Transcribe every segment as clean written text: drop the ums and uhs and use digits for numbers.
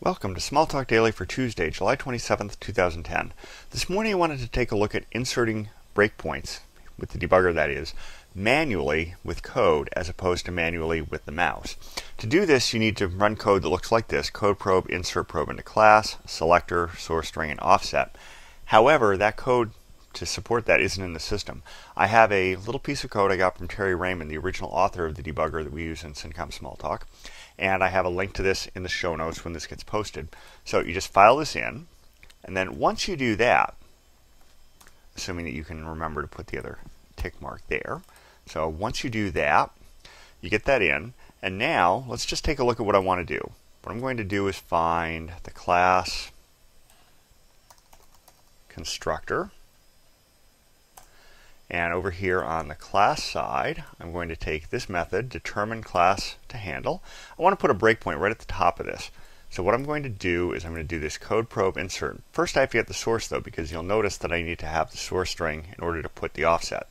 Welcome to Smalltalk Daily for Tuesday, July 27th, 2010. This morning I wanted to take a look at inserting breakpoints, with the debugger that is, manually with code as opposed to manually with the mouse. To do this, you need to run code that looks like this: code probe, insert probe into class, selector, source string, and offset. However, that code to support that isn't in the system. I have a little piece of code I got from Terry Raymond, the original author of the debugger that we use in Syncom Smalltalk, and I have a link to this in the show notes when this gets posted. So you just file this in, and then once you do that, assuming that you can remember to put the other tick mark there, so once you do that, you get that in, and now let's just take a look at what I want to do. What I'm going to do is find the class constructor. And over here on the class side, I'm going to take this method, determine class to handle. I want to put a breakpoint right at the top of this. So what I'm going to do is I'm going to do this code probe insert. First I have to get the source though, because you'll notice that I need to have the source string in order to put the offset.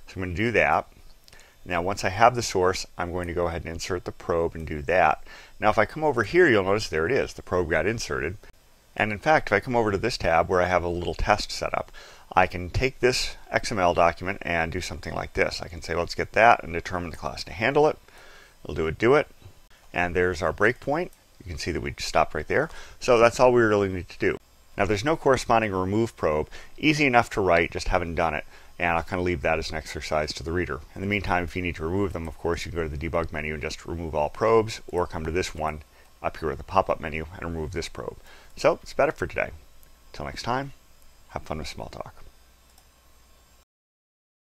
So I'm going to do that. Now once I have the source, I'm going to go ahead and insert the probe and do that. Now if I come over here, you'll notice there it is. The probe got inserted. And in fact, if I come over to this tab where I have a little test set up, I can take this XML document and do something like this. I can say, let's get that and determine the class to handle it. We'll do it. And there's our breakpoint. You can see that we stopped right there. So that's all we really need to do. Now there's no corresponding remove probe. Easy enough to write, just haven't done it. And I'll kind of leave that as an exercise to the reader. In the meantime, if you need to remove them, of course, you can go to the debug menu and just remove all probes, or come to this one up here with the pop-up menu and remove this probe. So that's about it for today. Until next time, have fun with Smalltalk.